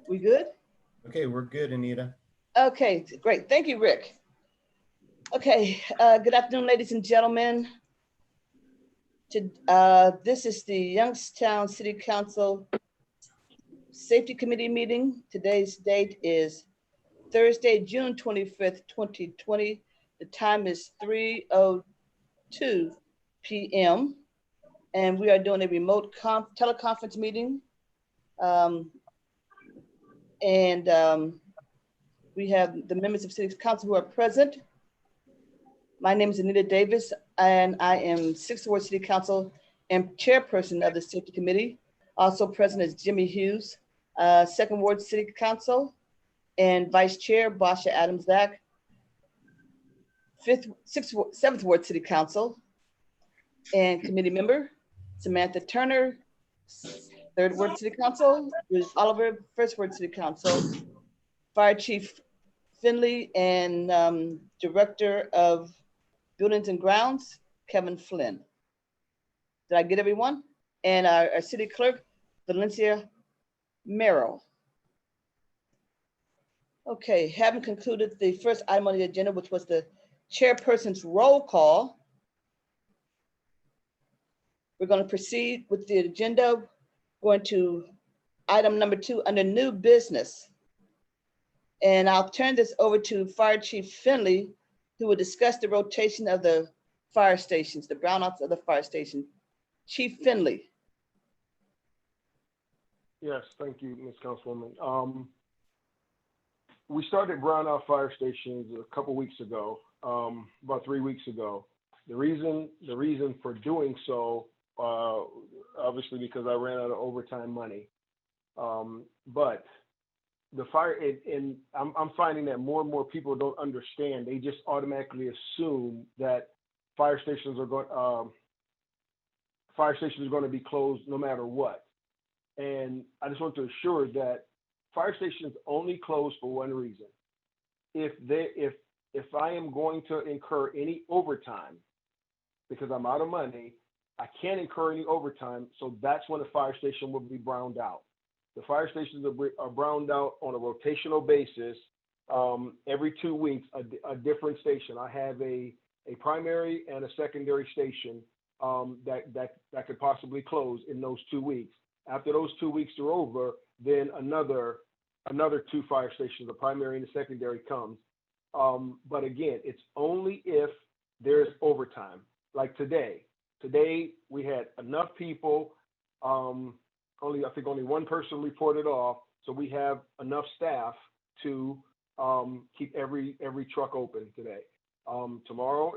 We good? Okay, we're good, Anita. Okay, great. Thank you, Rick. Okay, good afternoon, ladies and gentlemen. This is the Youngstown City Council Safety Committee meeting. Today's date is Thursday, June 25th, 2020. The time is 3:02 p.m. And we are doing a remote teleconference meeting. Um, and we have the members of City Council who are present. My name is Anita Davis, and I am 6th Ward City Council and chairperson of the Safety Committee. Also present is Jimmy Hughes, 2nd Ward City Council, and Vice Chair Basha Adams-Zack, 7th Ward City Council, and committee member Samantha Turner, 3rd Ward City Council, Judith Oliver, 1st Ward City Council, Fire Chief Finley, and Director of Buildings and Grounds, Kevin Flynn. Did I get everyone? And our city clerk, Valencia Merrill. Okay, having concluded the first item on the agenda, which was the chairperson's roll call, we're going to proceed with the agenda. Going to item number 2 under new business. And I'll turn this over to Fire Chief Finley, who will discuss the rotation of the fire stations, the brownouts of the fire station. Chief Finley. Yes, thank you, Ms. Councilwoman. We started brownout fire stations a couple weeks ago, about 3 weeks ago. The reason for doing so, obviously because I ran out of overtime money. But the fire, and I'm finding that more and more people don't understand. They just automatically assume that fire stations are going to be closed no matter what. And I just want to assure that fire stations only close for one reason. If I am going to incur any overtime because I'm out of money, I can't incur any overtime. So that's when the fire station will be browned out. The fire stations are browned out on a rotational basis. Every 2 weeks, a different station. I have a primary and a secondary station that could possibly close in those 2 weeks. After those 2 weeks are over, then another 2 fire stations, the primary and the secondary, comes. But again, it's only if there's overtime. Like today we had enough people. I think only one person reported off, so we have enough staff to keep every truck open today. Tomorrow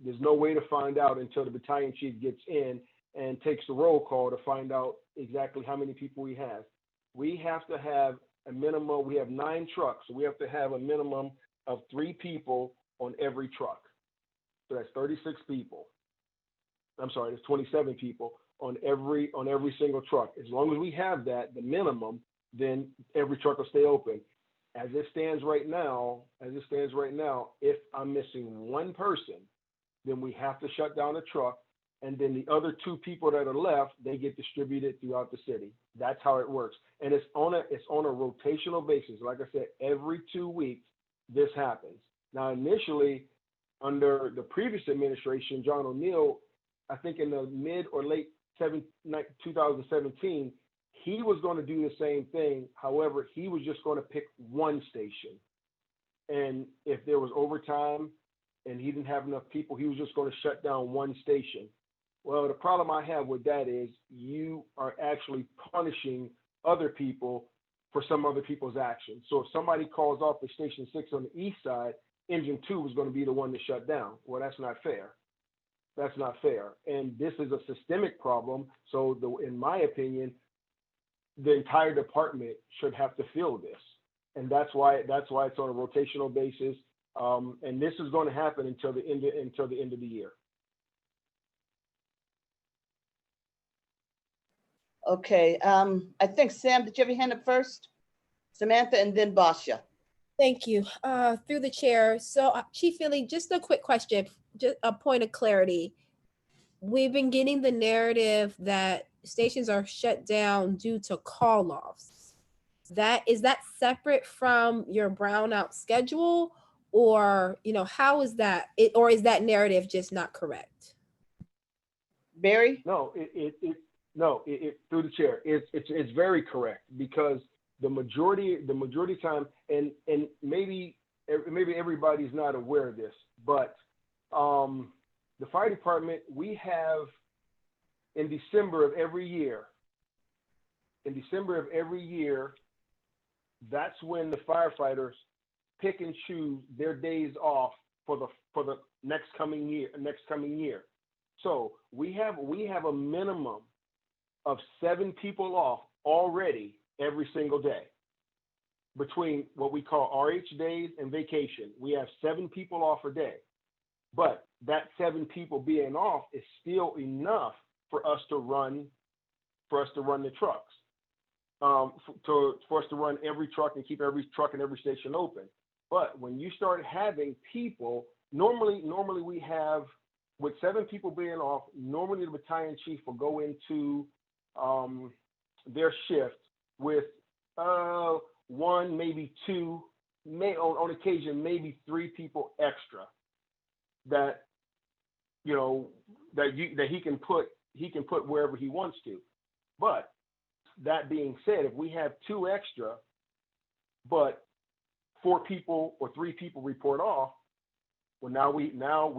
there's no way to find out until the battalion chief gets in and takes the roll call to find out exactly how many people we have. We have to have a minimum. We have 9 trucks, so we have to have a minimum of 3 people on every truck. So that's 36 people. I'm sorry, that's 27 people on every single truck. As long as we have that, the minimum, then every truck will stay open. As it stands right now, if I'm missing one person, then we have to shut down a truck, and then the other 2 people that are left, they get distributed throughout the city. That's how it works, and it's on a rotational basis. Like I said, every 2 weeks this happens. Now, initially, under the previous administration, John O'Neill, I think in the mid or late 2017, he was going to do the same thing. However, he was just going to pick one station. And if there was overtime and he didn't have enough people, he was just going to shut down one station. Well, the problem I have with that is you are actually punishing other people for some other people's actions. So if somebody calls off the Station 6 on the east side, Engine 2 was going to be the one to shut down. Well, that's not fair. That's not fair. And this is a systemic problem. So in my opinion, the entire department should have to fill this. And that's why it's on a rotational basis. And this is going to happen until the end of the year. Okay, I think Sam, did you have your hand up first? Samantha and then Basha. Thank you. Through the chair. So Chief Finley, just a quick question, just a point of clarity. We've been getting the narrative that stations are shut down due to call-offs. that is that separate from your brownout schedule, or how is that it, or is that narrative just not correct? Barry? No, through the chair, it's very correct, because the majority time, and maybe everybody's not aware of this, but the fire department, we have in December of every year, that's when the firefighters pick and choose their days off for the next coming year. So we have a minimum of 7 people off already every single day. Between what we call RH days and vacation, we have 7 people off a day. But that 7 people being off is still enough for us to run the trucks. For us to run every truck and keep every truck and every station open. But when you start having people, normally we have, with 7 people being off, normally the battalion chief will go into their shift with 1, maybe 2, on occasion maybe 3 people extra that he can put wherever he wants to. But that being said, if we have 2 extra, but 4 people or 3 people report off, well, now we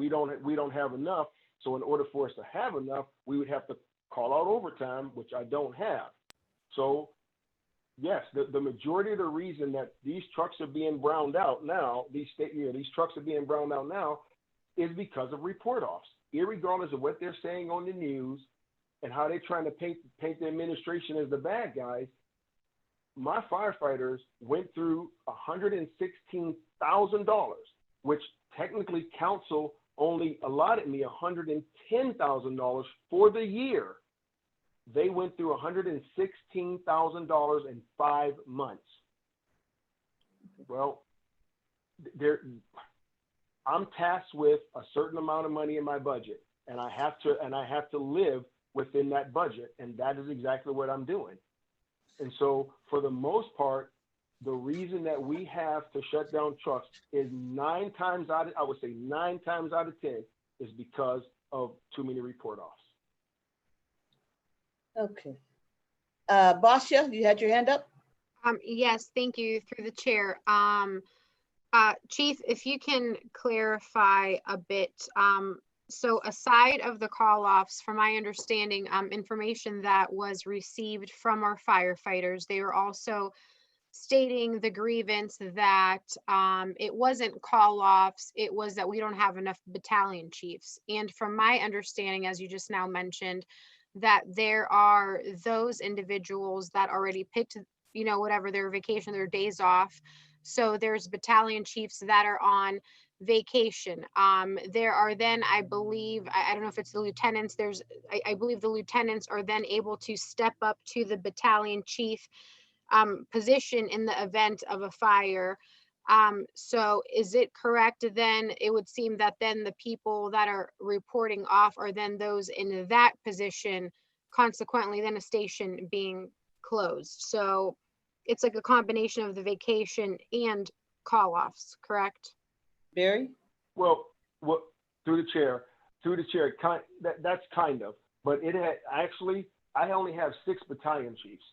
don't have enough. So in order for us to have enough, we would have to call out overtime, which I don't have. So yes, the majority of the reason that these trucks are being browned out now, these trucks are being browned out now, is because of report offs. Irregardless of what they're saying on the news and how they're trying to paint the administration as the bad guys, my firefighters went through $116,000, which technically council only allotted me $110,000 for the year. They went through $116,000 in 5 months. Well, I'm tasked with a certain amount of money in my budget, and I have to live within that budget, and that is exactly what I'm doing. And so for the most part, the reason that we have to shut down trucks is 9 times out of 10 is because of too many report offs. Okay. Basia, you had your hand up? Yes, thank you, through the chair. Chief, if you can clarify a bit, so aside of the call-offs, from my understanding, information that was received from our firefighters, they were also stating the grievance that it wasn't call-offs, it was that we don't have enough battalion chiefs. And from my understanding, as you just now mentioned, that there are those individuals that already picked, whatever their vacation, their days off. So there's battalion chiefs that are on vacation. There are then, I believe, I don't know if it's the lieutenants, I believe the lieutenants are then able to step up to the battalion chief position in the event of a fire. So is it correct then, it would seem that then the people that are reporting off are then those in that position, consequently then a station being closed. So it's like a combination of the vacation and call-offs, correct? Barry? Well, through the chair, that's kind of, but I only have 6 battalion chiefs.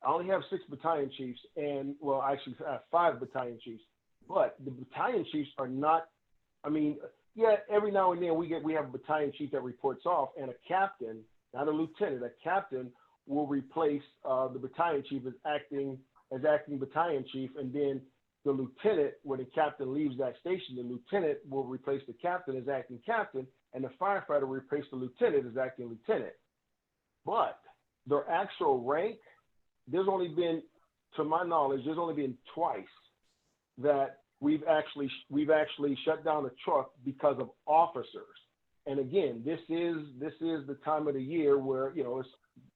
I only have 6 battalion chiefs, and well, actually I have 5 battalion chiefs, but the battalion chiefs are not, every now and then we have a battalion chief that reports off, and a captain, not a lieutenant, a captain will replace the battalion chief as acting battalion chief, and then the lieutenant, when the captain leaves that station, the lieutenant will replace the captain as acting captain, and the firefighter will replace the lieutenant as acting lieutenant. But their actual rank, there's only been, to my knowledge, there's only been twice that we've actually shut down a truck because of officers. And again, this is the time of the year where, it's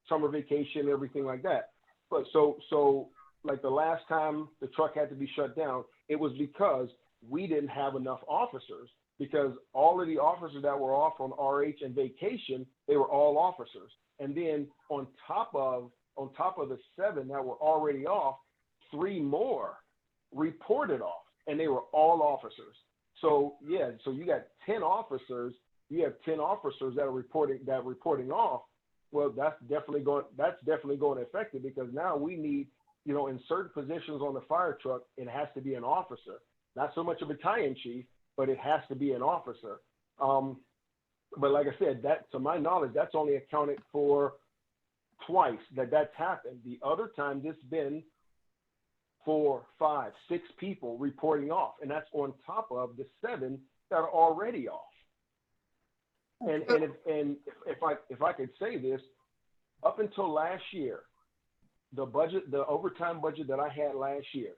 summer vacation, everything like that. But so like the last time the truck had to be shut down, it was because we didn't have enough officers, because all of the officers that were off on RH and vacation, they were all officers. And then on top of the 7 that were already off, 3 more reported off, and they were all officers. So yeah, so you got 10 officers. You have 10 officers that are reporting off. Well, that's definitely going to affect it, because now we need, in certain positions on the fire truck, it has to be an officer, not so much a battalion chief, but it has to be an officer. But like I said, that, to my knowledge, that's only accounted for twice that's happened. The other times it's been 4, 5, 6 people reporting off, and that's on top of the 7 that are already off. And if I could say this, up until last year, the overtime budget that I had last year,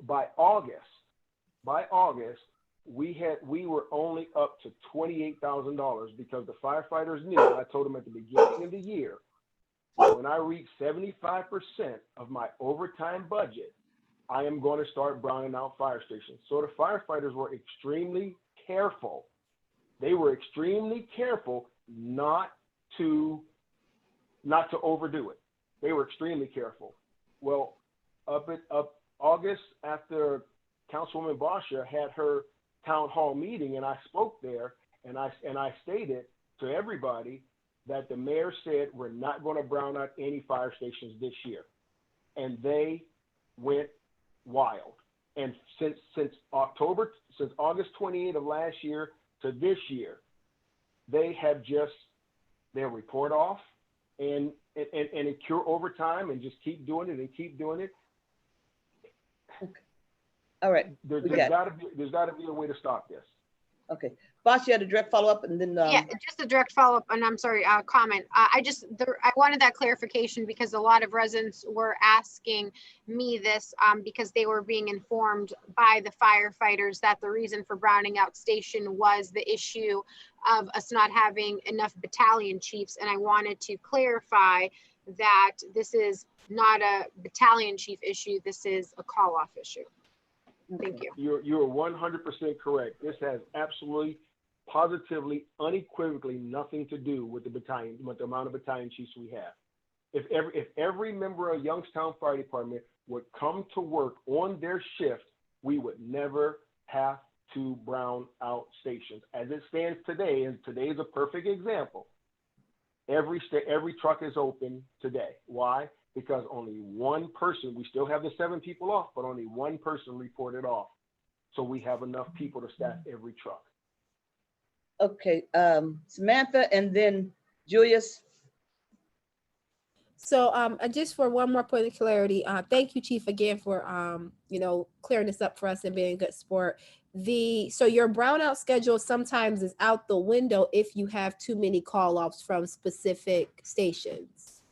by August, we were only up to $28,000, because the firefighters knew, and I told them at the beginning of the year, when I reach 75% of my overtime budget, I am going to start browning out fire stations. So the firefighters were extremely careful. They were extremely careful not to overdo it. They were extremely careful. Well, up August, after Councilwoman Basha had her town hall meeting, and I spoke there, and I stated to everybody that the mayor said we're not going to brown out any fire stations this year, and they went wild. And since August 28th of last year to this year, they have their report off and incur overtime and just keep doing it and keep doing it. Okay. All right. There's got to be a way to stop this. Okay. Boss, you had a direct follow-up, and then Yeah, just a direct follow-up, and I'm sorry, comment. I wanted that clarification, because a lot of residents were asking me this, because they were being informed by the firefighters that the reason for browning out station was the issue of us not having enough battalion chiefs. And I wanted to clarify that this is not a battalion chief issue. This is a call-off issue. Thank you. You're 100% correct. This has absolutely, positively, unequivocally nothing to do with the amount of battalion chiefs we have. If every member of Youngstown Fire Department would come to work on their shift, we would never have to brown out stations. As it stands today, and today is a perfect example, every truck is open today. Why? Because only one person, we still have the 7 people off, but only one person reported off. So we have enough people to staff every truck. okay, Samantha, and then Julius. So just for one more point of clarity, thank you, Chief, again for clearing this up for us and being a good sport. So your brownout schedule sometimes is out the window if you have too many call-offs from specific stations.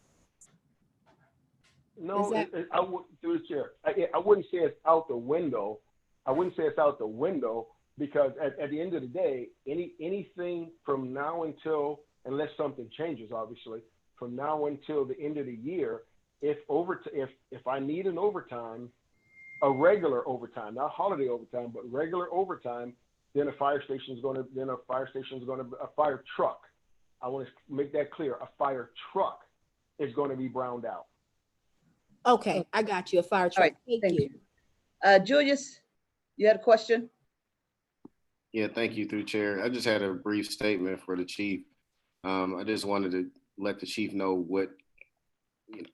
No, Is I would, through the chair, I wouldn't say it's out the window. I wouldn't say it's out the window, because at the end of the day, anything from now until, unless something changes, obviously, from now until the end of the year, if I need an overtime, a regular overtime, not holiday overtime, but regular overtime, then a fire truck. I want to make that clear. A fire truck is going to be browned out. Okay, I got you. A fire truck. Right, Thank you. Julius, you had a question? Yeah, thank you, through chair. I just had a brief statement for the chief. I just wanted to let the chief know what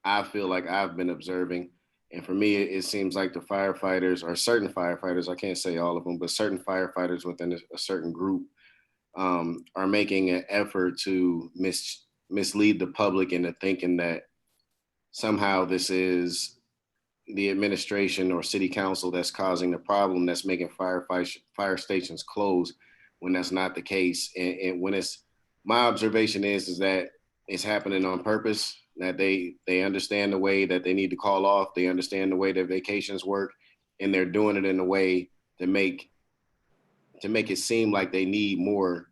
I feel like I've been observing. And for me, it seems like the firefighters, or certain firefighters, I can't say all of them, but certain firefighters within a certain group are making an effort to mislead the public into thinking that somehow this is the administration or city council that's causing the problem, that's making fire stations close, when that's not the case. And when my observation is that it's happening on purpose, that they understand the way that they need to call off, they understand the way that vacations work, and they're doing it in a way to make it seem like they need more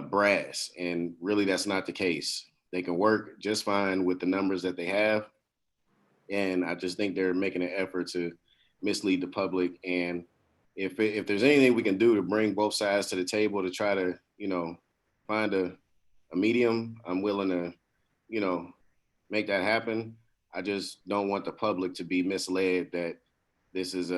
brass. And really that's not the case. They can work just fine with the numbers that they have. And I just think they're making an effort to mislead the public. And if there's anything we can do to bring both sides to the table to try to, find a medium, I'm willing to, make that happen. I just don't want the public to be misled that this is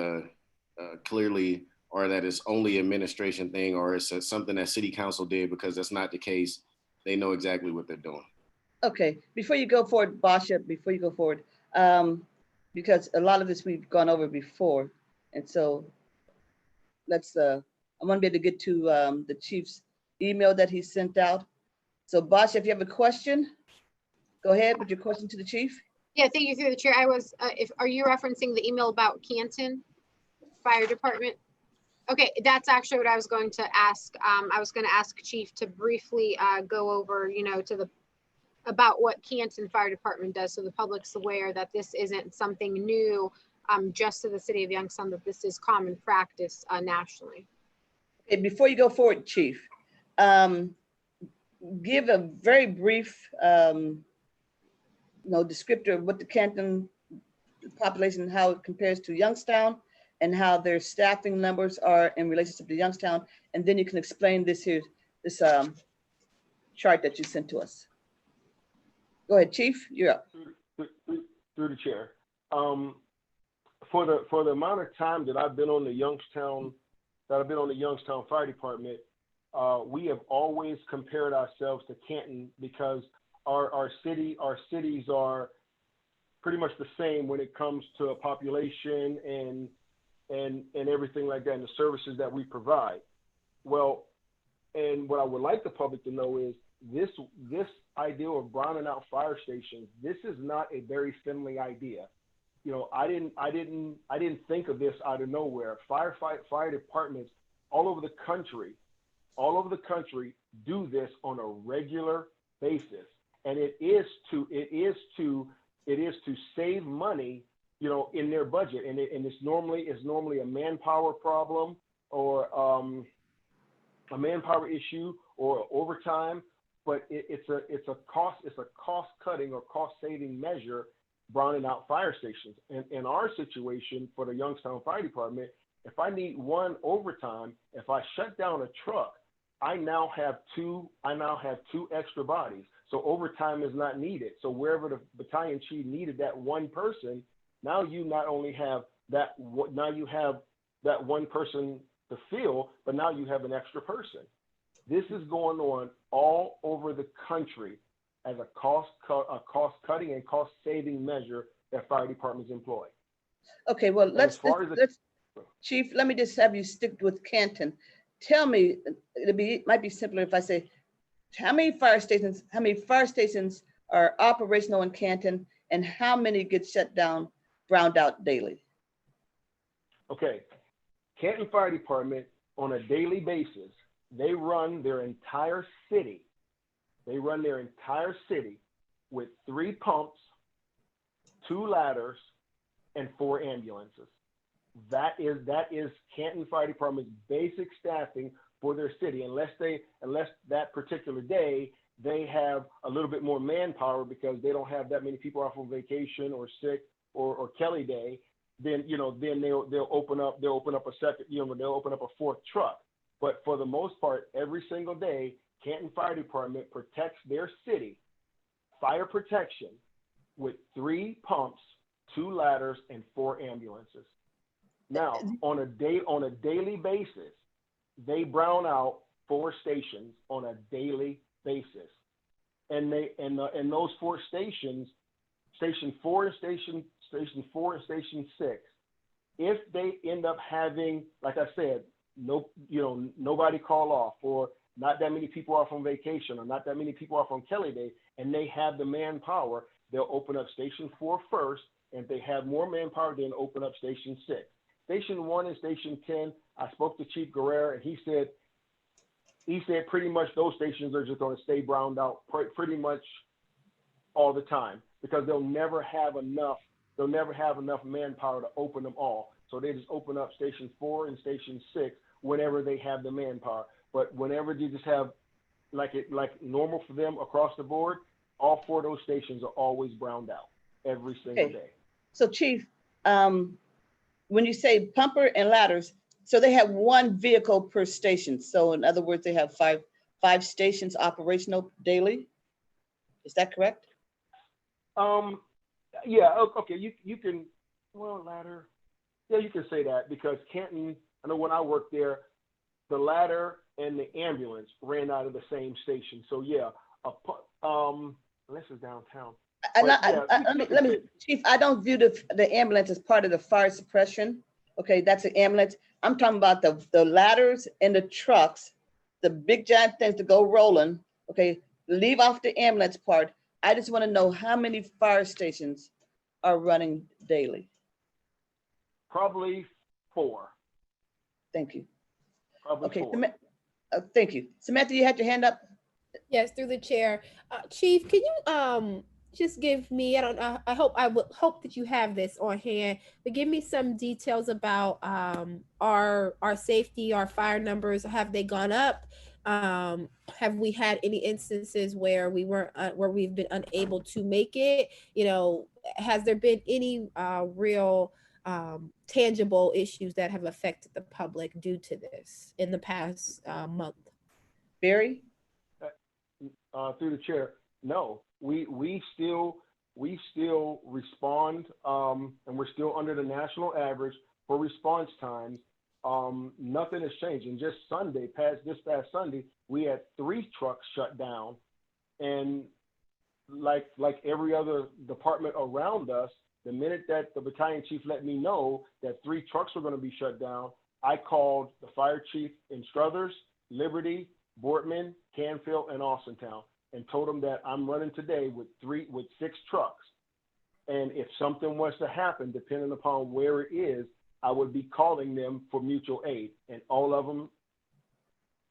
clearly, or that it's only administration thing, or it's something that city council did, because that's not the case. They know exactly what they're doing. Okay, before you go forward, Basha, before you go forward, because a lot of this we've gone over before, and so let's, I want to be able to get to the chief's email that he sent out. So Basha, if you have a question, go ahead with your question to the chief. Yeah, thank you through the chair. I was, are you referencing the email about Canton Fire Department? Okay, that's actually what I was going to ask. I was going to ask Chief to briefly go over, about what Canton Fire Department does, so the public's aware that this isn't something new just to the city of Youngstown, that this is common practice nationally. Okay, before you go forward, chief, give a very brief descriptor of what the Canton population, how it compares to Youngstown, and how their staffing numbers are in relationship to Youngstown, and then you can explain this here, this chart that you sent to us. Go ahead, Chief, you're up. Through the chair. For the amount of time that I've been on the Youngstown Fire Department, we have always compared ourselves to Canton, because our cities are pretty much the same when it comes to a population and everything like that, and the services that we provide. Well, and what I would like the public to know is this idea of browning out fire stations, this is not a very friendly idea. I didn't think of this out of nowhere. Fire departments all over the country do this on a regular basis, and it is to save money, in their budget, and it's normally a manpower problem, or a manpower issue, or overtime, but it's a cost cutting or cost saving measure, browning out fire stations. And in our situation for the Youngstown Fire Department, if I need one overtime, if I shut down a truck, I now have two extra bodies. So overtime is not needed. So wherever the battalion chief needed that one person, now you not only have that, now you have that one person to fill, but now you have an extra person. This is going on all over the country as a cost cutting and cost saving measure that fire departments employ. Okay, well, let's Chief, let me just have you stick with Canton. Tell me, might be simpler if I say, how many fire stations are operational in Canton, and how many get shut down, browned out daily? Okay, Canton Fire Department, on a daily basis, they run their entire city. With 3 pumps, 2 ladders, and 4 ambulances. That is Canton Fire Department's basic staffing for their city, unless that particular day they have a little bit more manpower because they don't have that many people off on vacation or sick or Kelly Day. Then they'll open up a second, they'll open up a 4th truck. But for the most part, every single day, Canton Fire Department protects their city, fire protection, with 3 pumps, 2 ladders, and 4 ambulances. Now, on a daily basis, they brown out 4 stations on a daily basis, and those 4 stations, Station 4 and Station 6, if they end up having, like I said, nobody call off, or not that many people off on vacation, or not that many people off on Kelly Day, and they have the manpower, they'll open up Station 4 first, and if they have more manpower, then open up Station 6. Station 1 and Station 10, I spoke to Chief Guerrero, and he said pretty much those stations are just going to stay browned out pretty much all the time, because they'll never have enough manpower to open them all. So they just open up Station 4 and Station 6 whenever they have the manpower. But whenever you just have like normal for them across the board, all 4 of those stations are always browned out every single day. So Chief, when you say pumper and ladders, so they have 1 vehicle per station. So in other words, they have five stations operational daily. Is that correct? Yeah, okay, you can, well, ladder. Yeah, you can say that because Canton, I know when I worked there, the ladder and the ambulance ran out of the same station. So yeah, unless it's downtown. And But yeah, let me, Chief, I don't view the ambulance as part of the fire suppression. Okay, that's an ambulance. I'm talking about the ladders and the trucks, the big giant things to go rolling. Okay, leave off the ambulance part. I just want to know how many fire stations are running daily. Probably 4. Thank you. Probably Okay, 4. thank you. Samantha, you had your hand up? Yes, through the chair. Chief, can you just give me, I don't know, I would hope that you have this on hand, but give me some details about our safety, our fire numbers. Have they gone up? Have we had any instances where where we've been unable to make it? You know, has there been any real tangible issues that have affected the public due to this in the past month? Barry? Through the chair, no, we still respond, and we're still under the national average for response times. Nothing has changed. And just this past Sunday, we had 3 trucks shut down, and like every other department around us, the minute that the battalion chief let me know that 3 trucks were going to be shut down, I called the fire chief in Struthers, Liberty, Boardman, Canfield, and Austintown, and told them that I'm running today with 6 trucks. And if something was to happen, depending upon where it is, I would be calling them for mutual aid. And all of them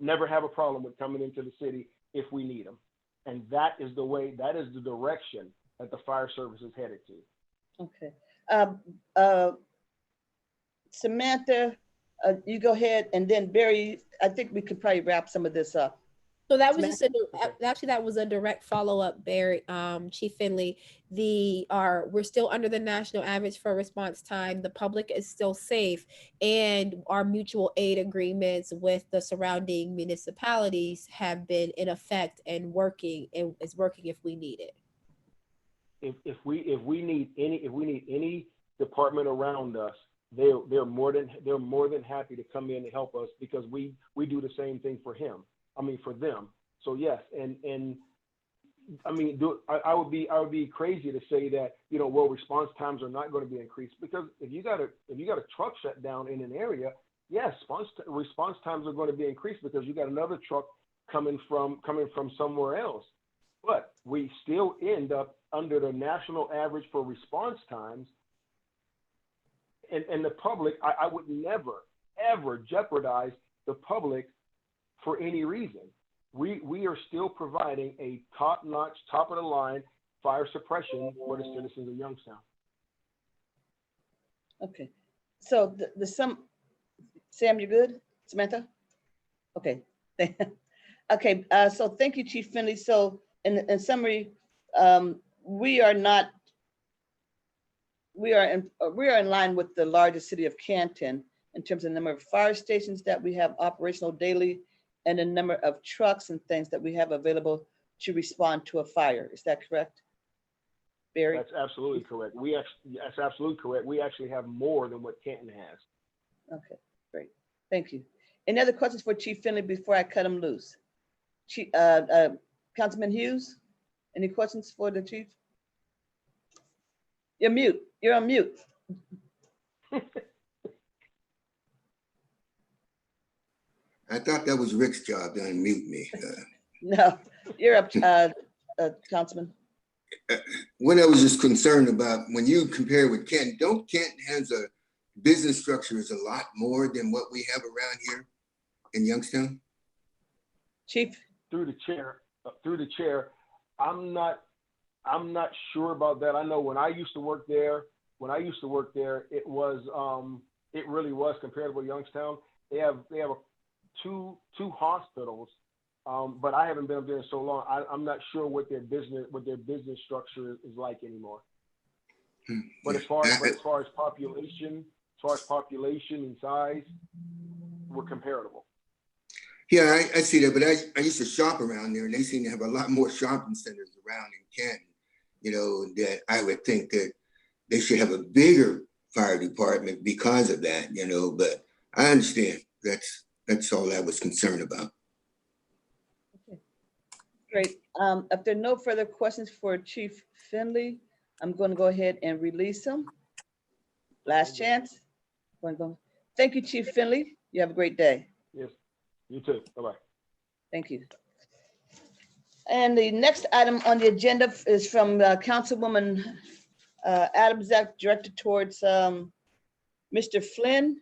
never have a problem with coming into the city if we need them. And that is the direction that the fire service is headed to. Okay. Samantha, you go ahead, and then Barry, I think we could probably wrap some of this up. So that was actually that was a direct follow-up, Barry, Chief Finley. We're still under the national average for response time. The public is still safe, and our mutual aid agreements with the surrounding municipalities have been in effect and working, and is working if we need it. If we need any department around us, they're more than happy to come in and help us, because we do the same thing for them. So yes, and I mean, I would be crazy to say that, well, response times are not going to be increased, because if you got a truck shut down in an area, yes, response times are going to be increased because you got another truck coming from somewhere else. But we still end up under the national average for response times. And the public, I would never, ever jeopardize the public for any reason. We are still providing a top-notch, top-of-the-line fire suppression for the citizens of Youngstown. Okay. So Sam, you good? Samantha? Okay. Okay. So thank you, Chief Finley. So in summary, we are in line with the largest city of Canton in terms of the number of fire stations that we have operational daily and the number of trucks and things that we have available to respond to a fire. Is that correct, Barry? That's absolutely correct. That's absolutely correct. We actually have more than what Canton has. Okay, great. Thank you. Any other questions for Chief Finley before I cut him loose? Councilman Hughes, any questions for the chief? You're mute. You're on mute. I thought that was Rick's job to unmute me. No, you're up, Councilman. What I was just concerned about, when you compare with Canton, don't Canton has a business structure is a lot more than what we have around here in Youngstown? Chief? Through the chair, I'm not sure about that. I know when I used to work there, it really was comparable to Youngstown. They have two hospitals, but I haven't been up there in so long. I'm not sure what their business structure is like anymore. But as far as population and size, we're comparable. Yeah, I see that, but I used to shop around there, and they seem to have a lot more shopping centers around in Canton. that I would think that they should have a bigger fire department because of that, but I understand. That's all I was concerned about. Great. If there are no further questions for Chief Finley, I'm going to go ahead and release him. Last chance. Thank you, Chief Finley. You have a great day. Yes, you too. Bye-bye. Thank you. And the next item on the agenda is from Councilwoman Adams Act, directed towards Mr. Flynn,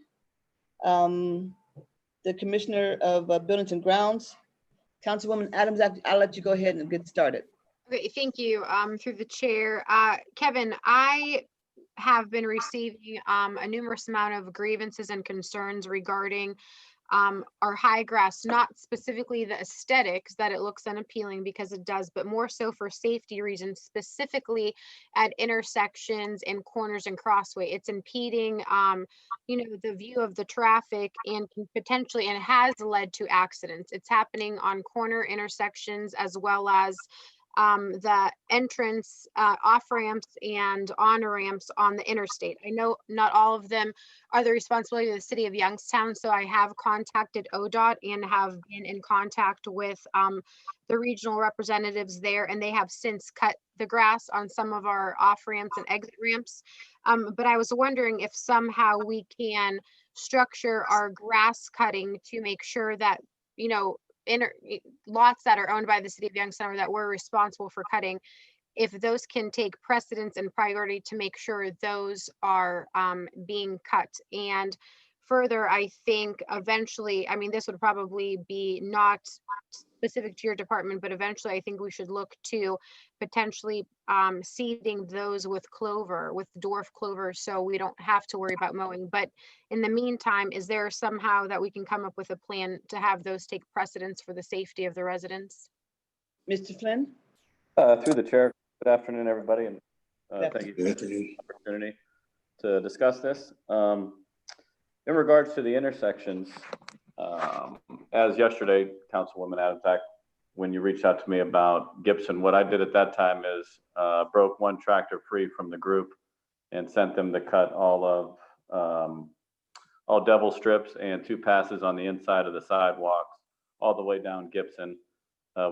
the Commissioner of Buildings and Grounds. Councilwoman Adams Act, I'll let you go ahead and get started. Okay, thank you, through the chair. Kevin, I have been receiving a numerous amount of grievances and concerns regarding our high grass, not specifically the aesthetics that it looks unappealing, because it does, but more so for safety reasons, specifically at intersections and corners and crossway. It's impeding, the view of the traffic and can potentially, and has led to accidents. It's happening on corner intersections as well as the entrance off ramps and on ramps on the interstate. I know not all of them are the responsibility of the city of Youngstown, so I have contacted ODOT and have been in contact with the regional representatives there, and they have since cut the grass on some of our off ramps and exit ramps. But I was wondering if somehow we can structure our grass cutting to make sure that, lots that are owned by the city of Youngstown or that we're responsible for cutting, if those can take precedence and priority to make sure those are being cut. And further, I think eventually, this would probably be not specific to your department, but eventually I think we should look to potentially seeding those with clover, with dwarf clover, so we don't have to worry about mowing. But in the meantime, is there somehow that we can come up with a plan to have those take precedence for the safety of the residents? Mr. Flynn? Through the chair, good afternoon, everybody, and thank you Good for the afternoon. opportunity to discuss this. In regards to the intersections, as yesterday, Councilwoman Adams Act, when you reached out to me about Gibson, what I did at that time is broke one tractor free from the group and sent them to cut all devil strips and 2 passes on the inside of the sidewalks all the way down Gibson.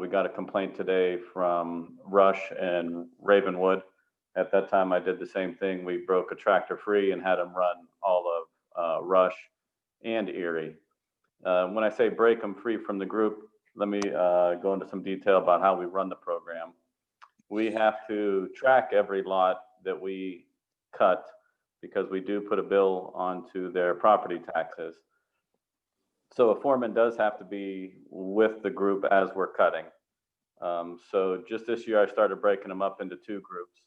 We got a complaint today from Rush and Ravenwood. At that time, I did the same thing. We broke a tractor free and had them run all of Rush and Erie. When I say break them free from the group, let me go into some detail about how we run the program. We have to track every lot that we cut because we do put a bill onto their property taxes. So a foreman does have to be with the group as we're cutting. So just this year, I started breaking them up into 2 groups.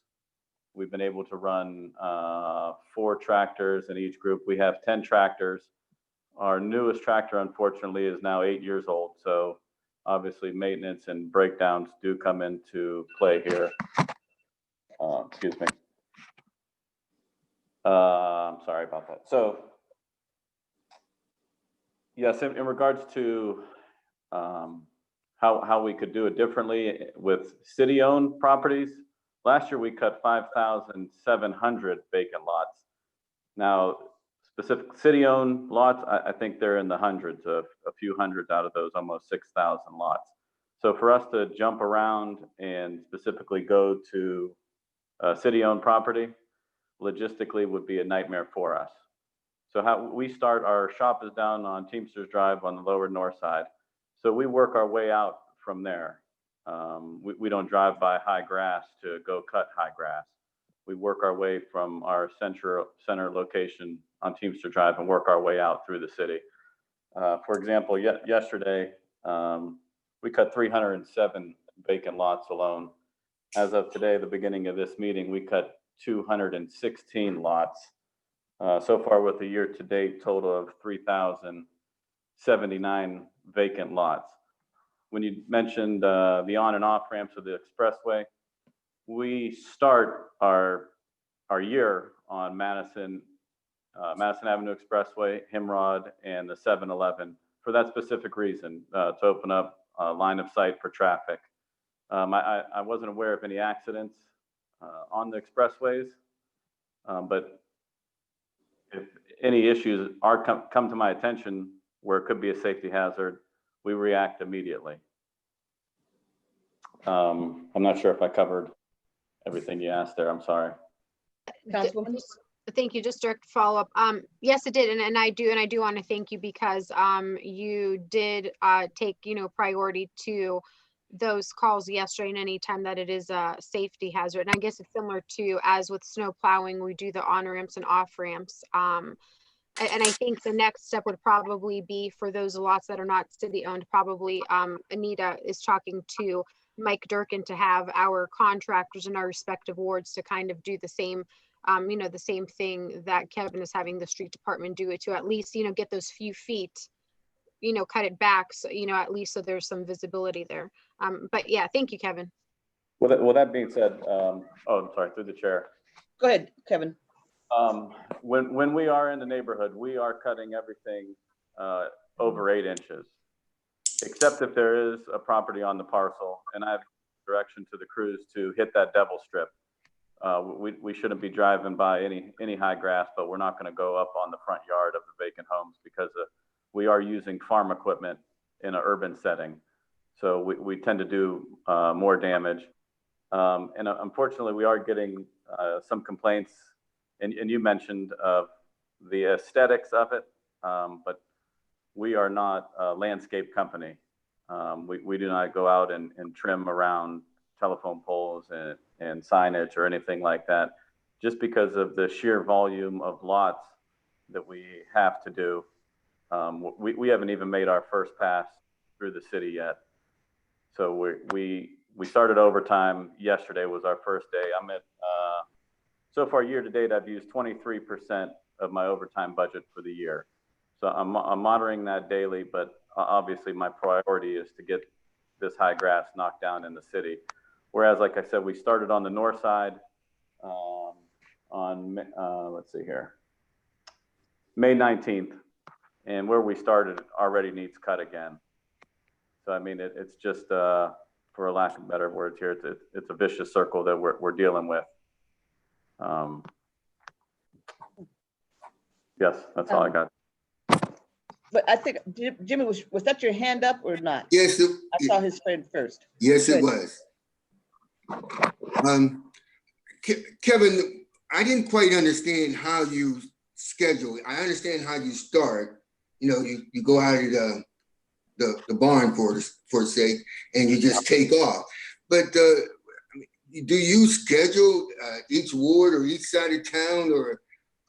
We've been able to run 4 tractors in each group. We have 10 tractors. Our newest tractor, unfortunately, is now 8 years old. So obviously maintenance and breakdowns do come into play here. Excuse me. I'm sorry about that. So yes, in regards to how we could do it differently with city-owned properties, last year we cut 5,700 vacant lots. Now, specific city-owned lots, I think they're in the hundreds, of a few hundreds out of those, almost 6,000 lots. So for us to jump around and specifically go to city-owned property, logistically would be a nightmare for us. So how we start, our shop is down on Teamsters Drive on the lower north side. So we work our way out from there. We don't drive by high grass to go cut high grass. We work our way from our center location on Teamster Drive and work our way out through the city. For example, yesterday, we cut 307 vacant lots alone. As of today, the beginning of this meeting, we cut 216 lots. So far with the year-to-date total of 3,079 vacant lots. When you mentioned the on and off ramps of the expressway, we start our year on Madison Avenue Expressway, Himrod, and the 7-Eleven for that specific reason, to open up a line of sight for traffic. I wasn't aware of any accidents on the expressways. But if any issues are come to my attention where it could be a safety hazard, we react immediately. I'm not sure if I covered everything you asked there. I'm sorry. Councilwoman? Thank you. Just direct follow up. Yes, it did. And I do want to thank you because you did take, priority to those calls yesterday and any time that it is a safety hazard. And I guess it's similar to as with snow plowing, we do the on ramps and off ramps. And I think the next step would probably be for those lots that are not city owned, probably Anita is talking to Mike Durkin to have our contractors in our respective wards to kind of do the same, the same thing that Kevin is having the street department do it to at least, get those few feet, cut it back. So, at least so there's some visibility there. But yeah, thank you, Kevin. Well, that being said, I'm sorry, through the chair. Go ahead, Kevin. When we are in the neighborhood, we are cutting everything over 8 inches, except if there is a property on the parcel and I have direction to the crews to hit that devil strip. We shouldn't be driving by any high grass, but we're not going to go up on the front yard of the vacant homes because we are using farm equipment in an urban setting. So we tend to do more damage. And unfortunately, we are getting some complaints, and you mentioned the aesthetics of it, but we are not a landscape company. We do not go out and trim around telephone poles and signage or anything like that, just because of the sheer volume of lots that we have to do. We haven't even made our first pass through the city yet. So we started overtime. Yesterday was our first day. I'm at, so far year to date, I've used 23% of my overtime budget for the year. So I'm monitoring that daily, but obviously my priority is to get this high grass knocked down in the city. Whereas, like I said, we started on the north side on, let's see here, May 19th. And where we started already needs cut again. So, I mean, it's just, for a lack of better words here, it's a vicious circle that we're dealing with. Yes, that's all I got. But I think, Jimmy, was that your hand up or not? Yes, I saw his friend first. yes, it Good. was. Kevin, I didn't quite understand how you schedule. I understand how you start. You go out of the barn for sake, and you just take off. But do you schedule each ward or each side of town, or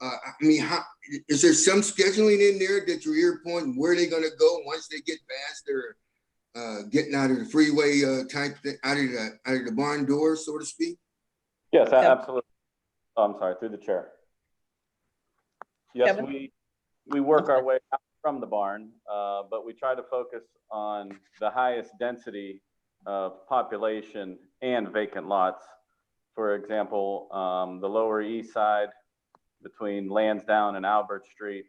how is there some scheduling in there that you're pointing where they're going to go once they get past their getting out of the freeway type thing, out of the barn door, so to speak? Yes, absolutely. Oh, I'm sorry, through the chair. Yes, Kevin? we work our way out from the barn, but we try to focus on the highest density of population and vacant lots. For example, the Lower East Side between Lansdowne and Albert Street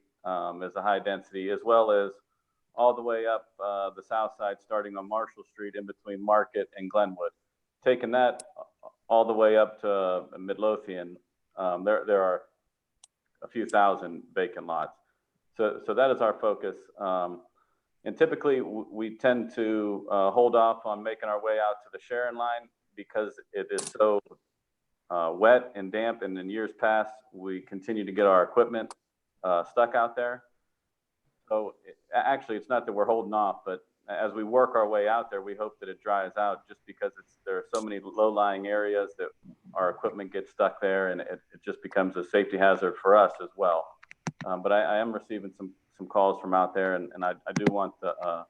is a high density, as well as all the way up the south side, starting on Marshall Street in between Market and Glenwood. Taking that all the way up to Midlothian, there are a few thousand vacant lots. So that is our focus. And typically we tend to hold off on making our way out to the Sharon line because it is so wet and damp. And in years past, we continue to get our equipment stuck out there. So actually, it's not that we're holding off, but as we work our way out there, we hope that it dries out just because there are so many low-lying areas that our equipment gets stuck there, and it just becomes a safety hazard for us as well. But I am receiving some calls from out there, and I do want the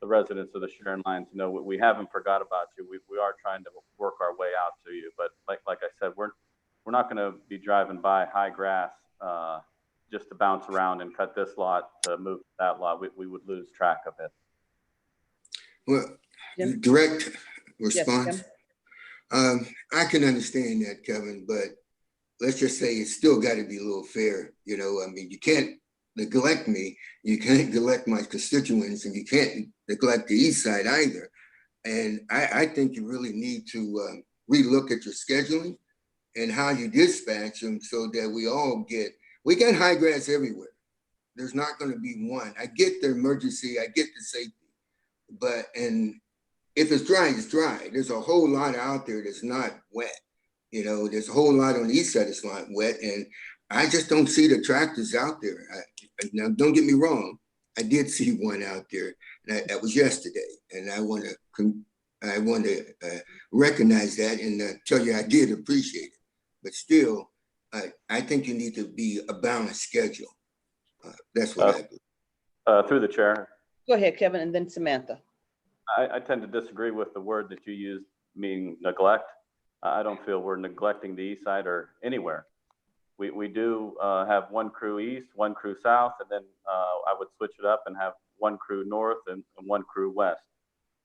residents of the Sharon line to know we haven't forgot about you. We are trying to work our way out to you, but like I said, we're not going to be driving by high grass just to bounce around and cut this lot to move that lot. We would lose track of it. Well, Jim? direct response. Yes, I can understand that, Kevin, but let's just say it's still got to be a little fair. You can't neglect me. You can't neglect my constituents, and you can't neglect the East Side either. And I think you really need to relook at your scheduling and how you dispatch them so that we got high grass everywhere. There's not going to be one. I get the emergency, I get the safety, and if it's dry, it's dry. There's a whole lot out there that's not wet. There's a whole lot on the east side that's not wet, and I just don't see the tractors out there. Now, don't get me wrong. I did see one out there, and that was yesterday, and I want to recognize that and tell you I did appreciate it. But still, I think you need to be a balanced schedule. That's what I believe. Through the chair, Go ahead, Kevin, and then Samantha. I tend to disagree with the word that you used, meaning neglect. I don't feel we're neglecting the east side or anywhere. We do have one crew east, one crew south, and then I would switch it up and have one crew north and one crew west.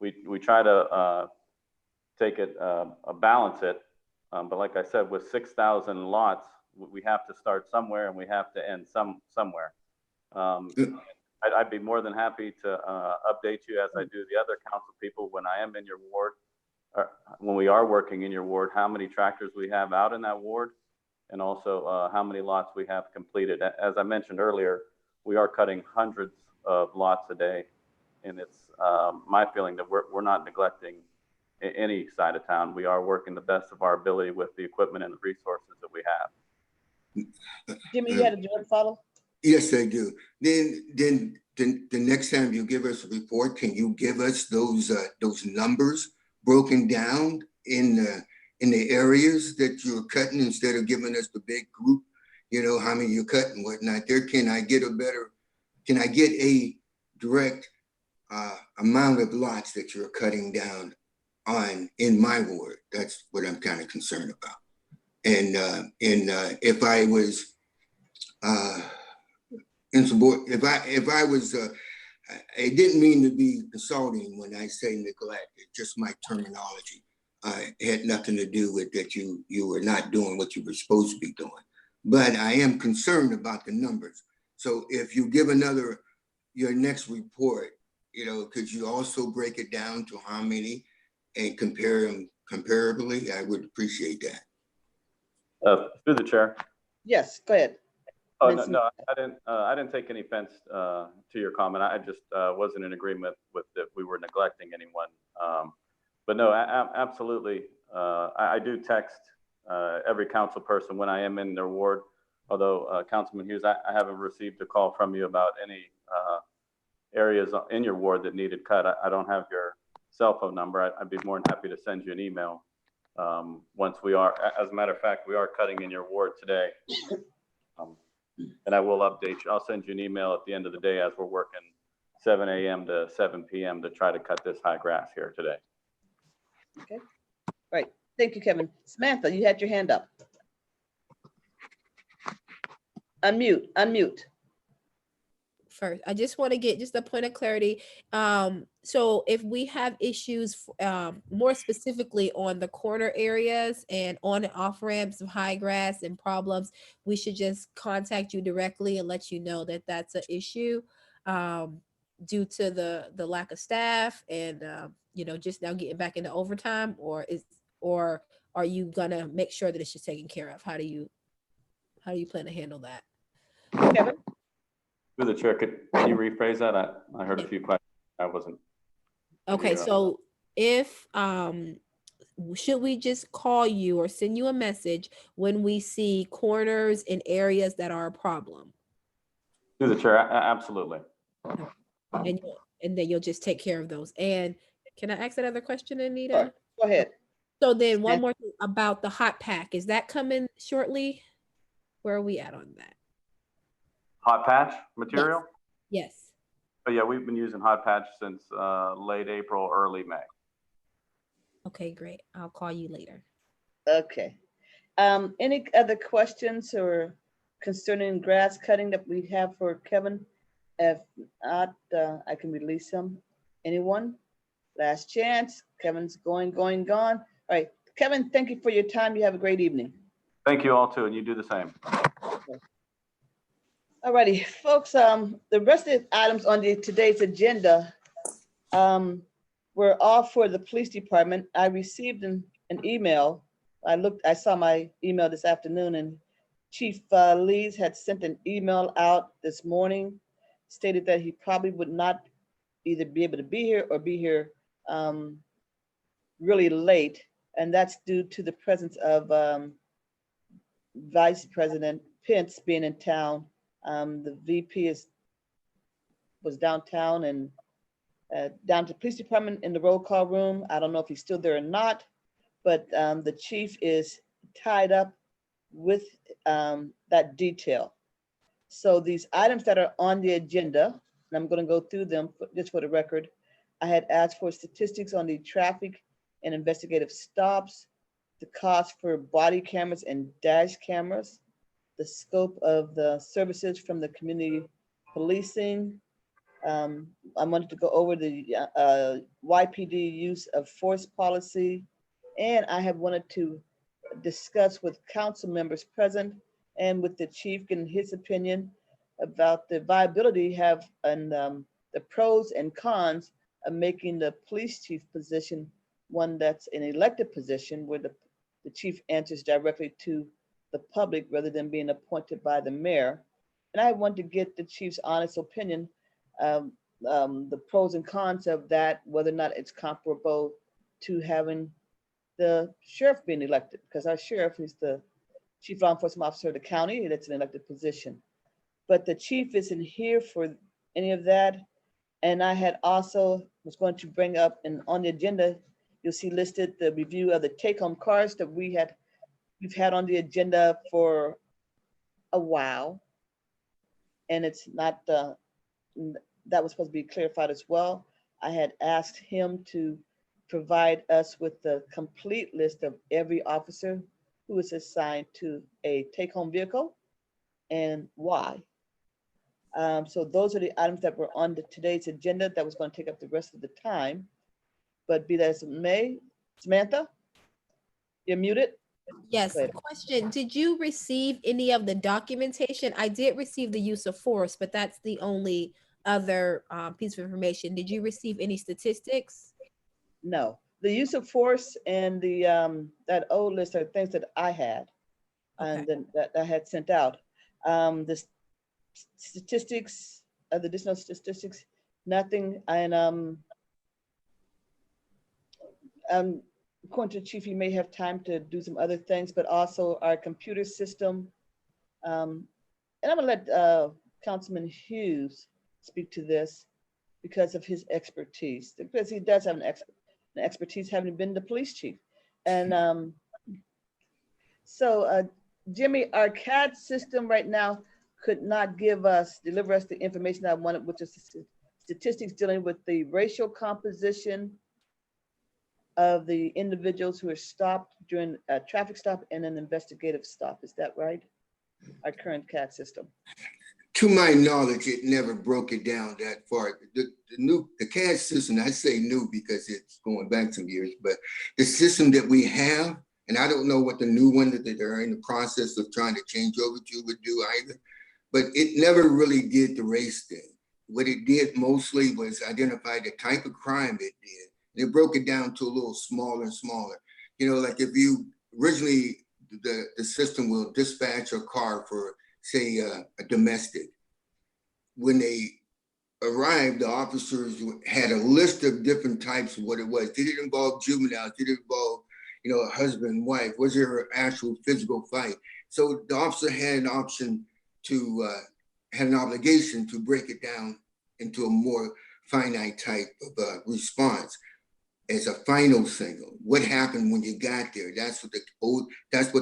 We try to take it, balance it, but like I said, with 6,000 lots, we have to start somewhere and we have to end somewhere. I'd be more than happy to update you as I do the other council people when I am in your ward, or when we are working in your ward, how many tractors we have out in that ward, and also how many lots we have completed. As I mentioned earlier, we are cutting hundreds of lots a day, and it's my feeling that we're not neglecting any side of town. We are working the best of our ability with the equipment and the resources that we have. Jimmy, you had a direct follow? Yes, I do. Then the next time you give us a report, can you give us those numbers broken down in the areas that you're cutting instead of giving us the big group? How many you cut and whatnot. There, can I get a direct amount of lots that you're cutting down in my ward? That's what I'm kind of concerned about. And if I was if I was, I didn't mean to be insulting when I say neglect. It's just my terminology. It had nothing to do with that you were not doing what you were supposed to be doing. But I am concerned about the numbers. So if you give your next report, could you also break it down to how many and compare them comparably? I would appreciate that. Through the chair. Yes, go ahead. Oh, no, I didn't take any offense to your comment. I just wasn't in agreement with that we were neglecting anyone. But no, absolutely. I do text every council person when I am in their ward. Although Councilman Hughes, I haven't received a call from you about any areas in your ward that needed cut. I don't have your cell phone number. I'd be more than happy to send you an email once we are. As a matter of fact, we are cutting in your ward today. And I will update you. I'll send you an email at the end of the day as we're working 7 a.m. to 7 p.m. to try to cut this high grass here today. Okay, right. Thank you, Kevin. Samantha, you had your hand up. Unmute. First, I just want to get just a point of clarity. So if we have issues more specifically on the corner areas and on and off ramps of high grass and problems, we should just contact you directly and let you know that that's an issue due to the lack of staff and just now getting back into overtime, or are you gonna make sure that it's just taken care of? How do you plan to handle that? Kevin? Through the chair, can you rephrase that? I heard a few questions. I wasn't. Okay, so if should we just call you or send you a message when we see corners in areas that are a problem? Through the chair, absolutely. And then you'll just take care of those. And can I ask that other question, Anita? Sure. Go ahead. So then one more thing about the hot pack. Is that coming shortly? Where are we at on that? Hot patch material? Yes. Oh yeah, we've been using hot patch since late April, early May. Okay, great. I'll call you later. Okay. Any other questions or concerning grass cutting that we have for Kevin? If not, I can release him. Anyone? Last chance. Kevin's going, gone. All right, Kevin, thank you for your time. You have a great evening. Thank you all too, and you do the same. All righty, folks, the rest of the items on today's agenda were all for the police department. I received an email I saw my email this afternoon, and Chief Lees had sent an email out this morning, stated that he probably would not either be able to be here or be here really late. And that's due to the presence of Vice President Pence being in town. The VP was downtown and down to the police department in the roll call room. I don't know if he's still there or not, but the chief is tied up with that detail. So these items that are on the agenda, and I'm going to go through them just for the record. I had asked for statistics on the traffic and investigative stops, the cost for body cameras and dash cameras, the scope of the services from the community policing. I wanted to go over the YPD use of force policy, and I have wanted to discuss with council members present and with the chief getting his opinion about the viability and the pros and cons of making the police chief position one that's an elected position where the chief answers directly to the public rather than being appointed by the mayor. And I want to get the chief's honest opinion, the pros and cons of that, whether or not it's comparable to having the sheriff being elected, because our sheriff is the chief law enforcement officer of the county, and it's an elected position. But the chief isn't here for any of that. And I had also was going to bring up, and on the agenda, you'll see listed the review of the take-home cars that we've had on the agenda for a while. And it's not, that was supposed to be clarified as well. I had asked him to provide us with the complete list of every officer who is assigned to a take-home vehicle and why. So those are the items that were on today's agenda that was going to take up the rest of the time. But be that as it may, Samantha, you're muted. Yes, Go ahead. question. Did you receive any of the documentation? I did receive the use of force, but that's the only other piece of information. Did you receive any statistics? No, the use of force and the that old list are things that I had and then that I had sent out. The statistics, the additional statistics, nothing. And according to the chief, he may have time to do some other things, but also our computer system. And I'm gonna let Councilman Hughes speak to this because of his expertise, because he does have an expertise having been the police chief. And so Jimmy, our CAD system right now could not deliver us the information I wanted, which is statistics dealing with the racial composition of the individuals who are stopped during a traffic stop and an investigative stop. Is that right? Our current CAD system. To my knowledge, it never broke it down that far. The CAD system, I say new because it's going back some years, but the system that we have, and I don't know what the new one that they're in the process of trying to change over to would do either, but it never really did the race thing. What it did mostly was identify the type of crime it did. And it broke it down to a little smaller and smaller. You know, like if you originally, the system will dispatch a car for, say, a domestic. When they arrived, the officers had a list of different types of what it was. Did it involve juveniles? Did it involve, you know, a husband and wife? Was there an actual physical fight? So the officer had an option to, had an obligation to break it down into a more finite type of response as a final signal. What happened when you got there? That's what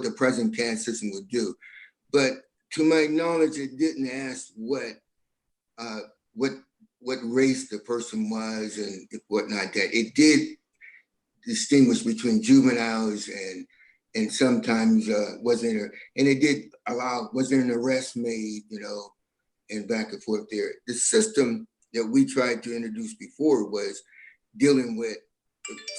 the present CAD system would do. But to my knowledge, it didn't ask what race the person was and whatnot. That it did distinguish between juveniles and sometimes and it did allow, was there an arrest made, you know, and back and forth there. The system that we tried to introduce before was dealing with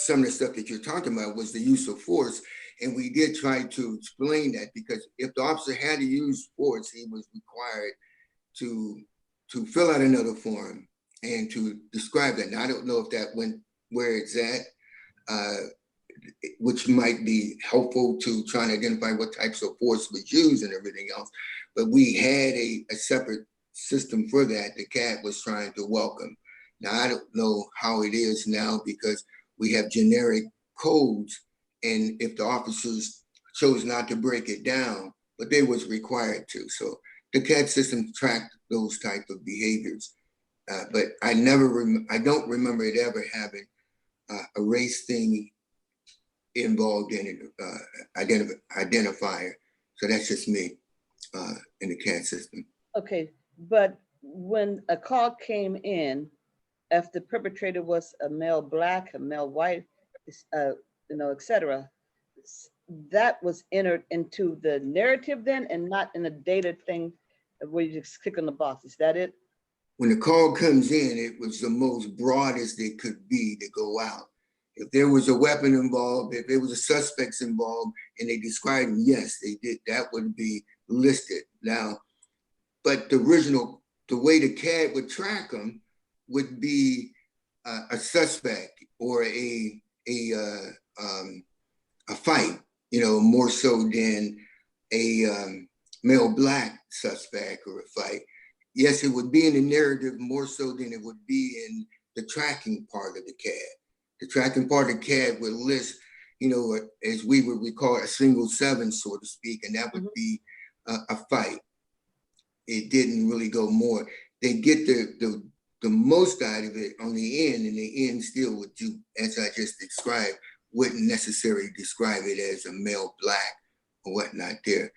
some of the stuff that you're talking about was the use of force. And we did try to explain that, because if the officer had to use force, he was required to fill out another form and to describe that. Now, I don't know if that went where it's at, which might be helpful to trying to identify what types of force was used and everything else. But we had a separate system for that the CAT was trying to welcome. Now, I don't know how it is now because we have generic codes, and if the officers chose not to break it down, but they was required to. So the CAT system tracked those type of behaviors. But I don't remember it ever having a race thing involved in it, identifier. So that's just me in the CAD system. Okay, but when a call came in, if the perpetrator was a male black, a male white, et cetera, that was entered into the narrative then and not in a data thing where you just click on the box. Is that it? When the call comes in, it was the most broadest it could be to go out. If there was a weapon involved, if there was a suspects involved, and they described them, yes, they did, that would be listed. Now, but the way the CAD would track them would be a suspect or a fight, more so than a male black suspect or a fight. Yes, it would be in the narrative more so than it would be in the tracking part of the CAD. The tracking part of CAD would list, as we would recall, a single 7, so to speak, and that would be a fight. It didn't really go more. They get the most out of it on the end, and the end still would do, as I just described, wouldn't necessarily describe it as a male black or whatnot there.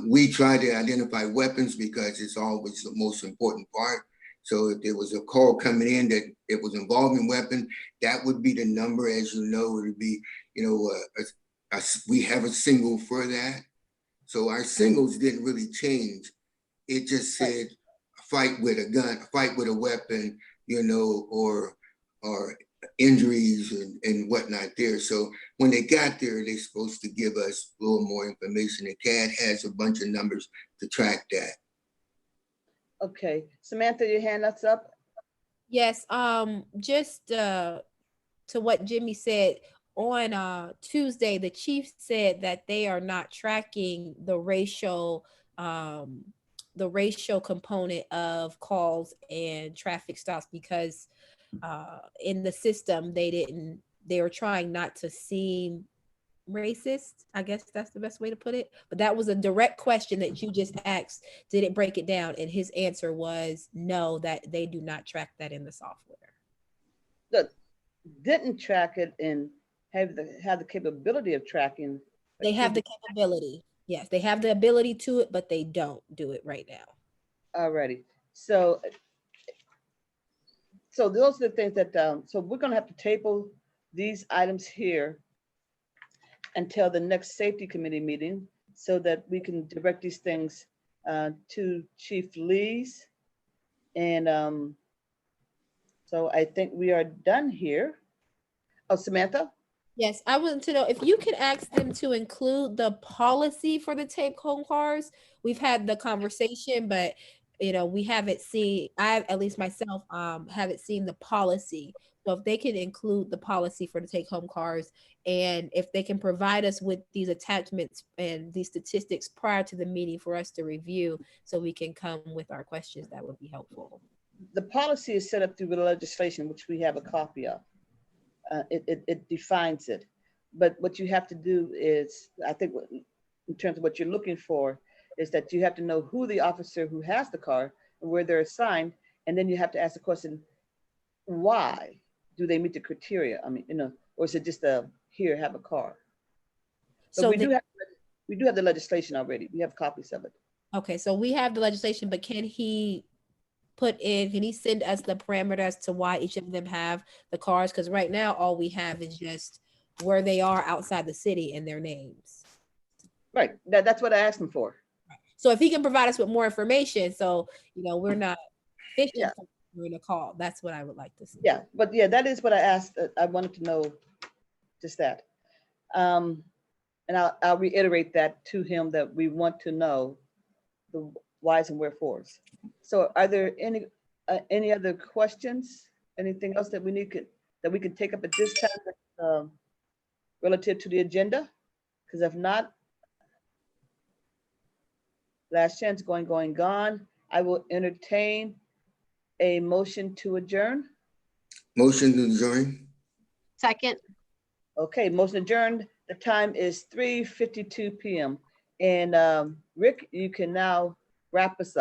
We try to identify weapons because it's always the most important part. So if there was a call coming in that it was involving weapon, that would be the number. As you know, it would be, we have a single for that. So our singles didn't really change. It just said fight with a gun, fight with a weapon, or injuries and whatnot there. So when they got there, they're supposed to give us a little more information. The CAD has a bunch of numbers to track that. Okay, Samantha, your hand that's up. Yes, just to what Jimmy said, on Tuesday, the chief said that they are not tracking the racial component of calls and traffic stops because in the system they were trying not to seem racist. I guess that's the best way to put it. But that was a direct question that you just asked. Did it break it down? And his answer was no, that they do not track that in the software. Look, didn't track it and have the capability of tracking. They have the capability. Yes, they have the ability to it, but they don't do it right now. Alrighty. So those are the things that, so we're gonna have to table these items here until the next safety committee meeting so that we can direct these things to Chief Lees. And so I think we are done here. Oh, Samantha? Yes, I want to know if you could ask them to include the policy for the tape home cars. We've had the conversation, but we haven't seen, at least myself, haven't seen the policy. So if they can include the policy for the take home cars, and if they can provide us with these attachments and these statistics prior to the meeting for us to review so we can come with our questions, that would be helpful. The policy is set up through the legislation, which we have a copy of. It defines it. But what you have to do is, I think in terms of what you're looking for, is that you have to know who the officer who has the car and where they're assigned. And then you have to ask the question, why do they meet the criteria? I mean, or is it just here, have a car? But so we do have the legislation already. We have copies of it. Okay, so we have the legislation, but can he send us the parameters as to why each of them have the cars? Because right now, all we have is just where they are outside the city and their names. Right, that's what I asked him for. So if he can provide us with more information, so, we're not fishing during a call, that's what I would like to see. Yeah, but yeah, that is what I asked. I wanted to know just that. And I'll reiterate that to him, that we want to know the whys and wherefores. So are there any other questions? Anything else that we can take up at this time? relative to the agenda? Because if not, last chance, going, gone. I will entertain a motion to adjourn. Motion to adjourn. Second, Okay, motion adjourned. The time is 3:52 p.m. And Rick, you can now wrap us up.